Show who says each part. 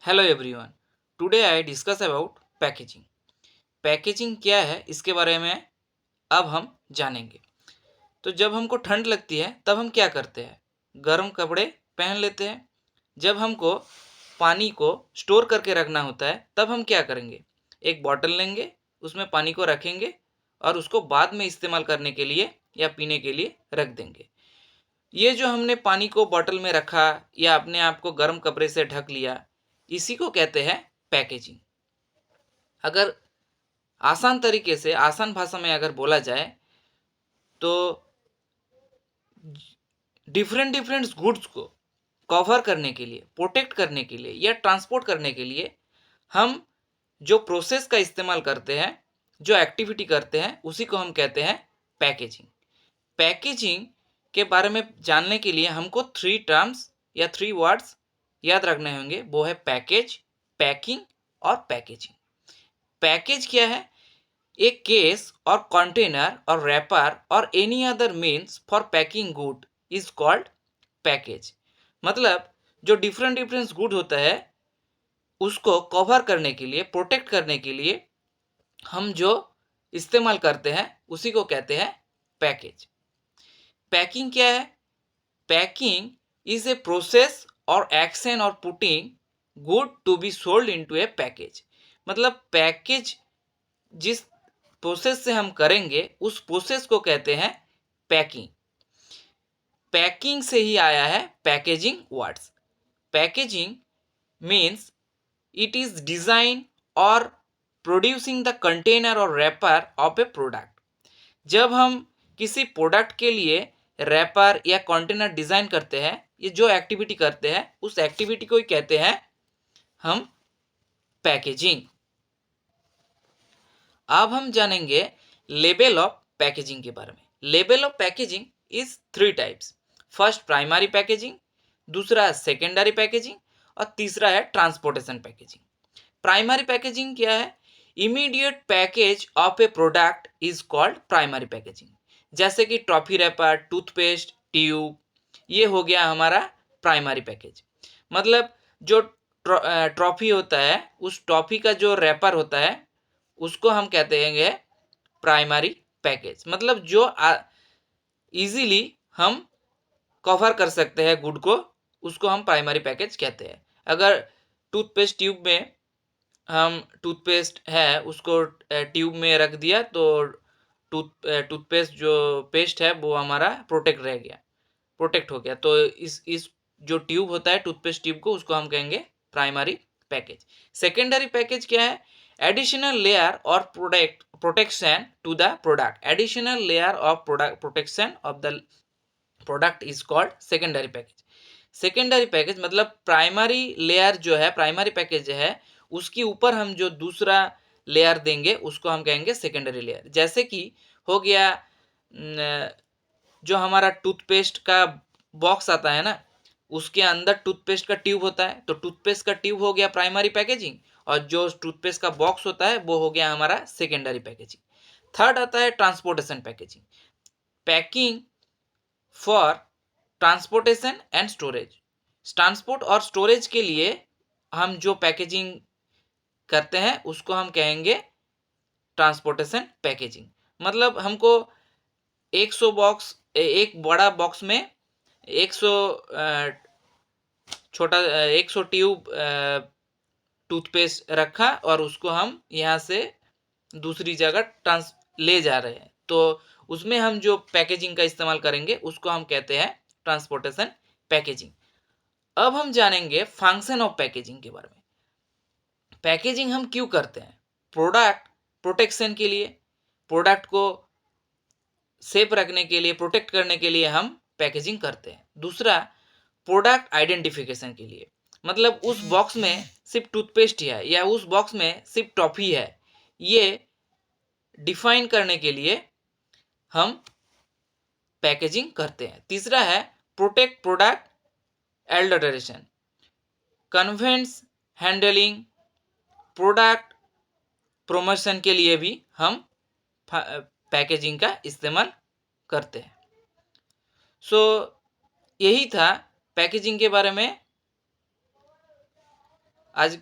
Speaker 1: Hello everyone. Today I discuss about packaging. Packaging क्या है इसके बारे में अब हम जानेंगे। तो जब हमको ठंड लगती है तब हम क्या करते हैं? गर्म कपड़े पहन लेते हैं। जब हमको पानी को स्टोर करके रखना होता है तब हम क्या करेंगे? एक बॉटल लेंगे, उसमें पानी को रखेंगे और उसको बाद में इस्तेमाल करने के लिए या पीने के लिए रख देंगे। ये जो हमने पानी को बॉटल में रखा या अपने आप को गर्म कपड़े से ढक लिया, इसी को कहते हैं पैकेजिंग। अगर आसान तरीके से आसान भाषा में अगर बोला जाए तो डिफरेंट डिफरेंट गुड्स को कवर करने के लिए, प्रोटेक्ट करने के लिए या ट्रांसपोर्ट करने के लिए हम जो प्रोसेस का इस्तेमाल करते हैं, जो एक्टिविटी करते हैं, उसी को हम कहते हैं पैकेजिंग। पैकेजिंग के बारे में जानने के लिए हमको 3 टर्म्स या 3 वर्ड्स याद रखने होंगे। वो है पैकेज, पैकिंग और पैकेजिंग। पैकेज क्या है? एक केस और कंटेनर और रैपर और any other means for packing good is called package. मतलब जो डिफरेंट डिफरेंट गुड होता है उसको कवर करने के लिए, प्रोटेक्ट करने के लिए हम जो इस्तेमाल करते हैं उसी को कहते हैं पैकेज। पैकिंग क्या है? पैकिंग इज ए प्रोसेस और एक्शन और putting good to be sold into a package. मतलब पैकेज जिस प्रोसेस से हम करेंगे उस प्रोसेस को कहते हैं पैकिंग। पैकिंग से ही आया है packaging words. Packaging means it is design और प्रोड्यूसिंग द कंटेनर और रैपर ऑफ ए प्रोडक्ट। जब हम किसी प्रोडक्ट के लिए रैपर या कंटेनर डिजाइन करते हैं, ये जो एक्टिविटी करते हैं उस एक्टिविटी को ही कहते हैं हम पैकेजिंग। अब हम जानेंगे लेवल ऑफ पैकेजिंग के बारे में। Level of packaging is 3 types. First primary packaging, दूसरा सेकेंडरी पैकेजिंग और तीसरा है ट्रांसपोर्टेशन पैकेजिंग। प्राइमरी पैकेजिंग क्या है? Immediate package of A product is called primary packaging. जैसे कि टॉफी रैपर, टूथपेस्ट, ट्यूब, ये हो गया हमारा प्राइमरी पैकेज। मतलब जो ट्रॉफी होता है उस टॉफी का जो रैपर होता है उसको हम कहते हैं प्राइमरी पैकेज। मतलब जो इजीली हम कवर कर सकते हैं गुड को, उसको हम प्राइमरी पैकेज कहते हैं। अगर टूथपेस्ट ट्यूब में हम टूथपेस्ट है उसको ट्यूब में रख दिया तो टूथपेस्ट जो पेस्ट है वो हमारा प्रोटेक्ट हो गया। तो इस जो ट्यूब होता है टूथपेस्ट ट्यूब को, उसको हम कहेंगे प्राइमरी पैकेज। सेकेंडरी पैकेज क्या है? एडिशनल लेयर और protection to the product. Additional layer of product protection of the product is called secondary package. Secondary package मतलब प्राइमरी लेयर जो है, प्राइमरी पैकेज है, उसके ऊपर हम जो दूसरा लेयर देंगे उसको हम कहेंगे सेकेंडरी लेयर। जैसे कि हो गया जो हमारा टूथपेस्ट का बॉक्स आता है ना, उसके अंदर टूथपेस्ट का ट्यूब होता है, तो टूथपेस्ट का ट्यूब हो गया प्राइमरी पैकेजिंग और जो टूथपेस्ट का बॉक्स होता है वो हो गया हमारा सेकेंडरी पैकेजिंग। थर्ड आता है transportation packaging. Packing for transportation and storage. Transport और स्टोरेज के लिए हम जो पैकेजिंग करते हैं उसको हम कहेंगे ट्रांसपोर्टेशन पैकेजिंग। मतलब हमको 100 बॉक्स, एक बड़ा बॉक्स में 100 छोटा 100 ट्यूब टूथपेस्ट रखा और उसको हम यहाँ से दूसरी जगह ले जा रहे हैं, तो उसमें हम जो पैकेजिंग का इस्तेमाल करेंगे उसको हम कहते हैं ट्रांसपोर्टेशन पैकेजिंग। अब हम जानेंगे फंक्शन ऑफ पैकेजिंग के बारे में। पैकेजिंग हम क्यों करते हैं? प्रोडक्ट प्रोटेक्शन के लिए, प्रोडक्ट को सेफ रखने के लिए, प्रोटेक्ट करने के लिए हम पैकेजिंग करते हैं। दूसरा प्रोडक्ट आइडेंटिफिकेशन के लिए, मतलब उस बॉक्स में सिर्फ टूथपेस्ट ही है या उस बॉक्स में सिर्फ टॉफी है, ये डिफाइन करने के लिए हम पैकेजिंग करते हैं। तीसरा है protect product adulteration, convenience handling, product promotion के लिए भी हम पैकेजिंग का इस्तेमाल करते हैं। यही था पैकेजिंग के बारे में। आज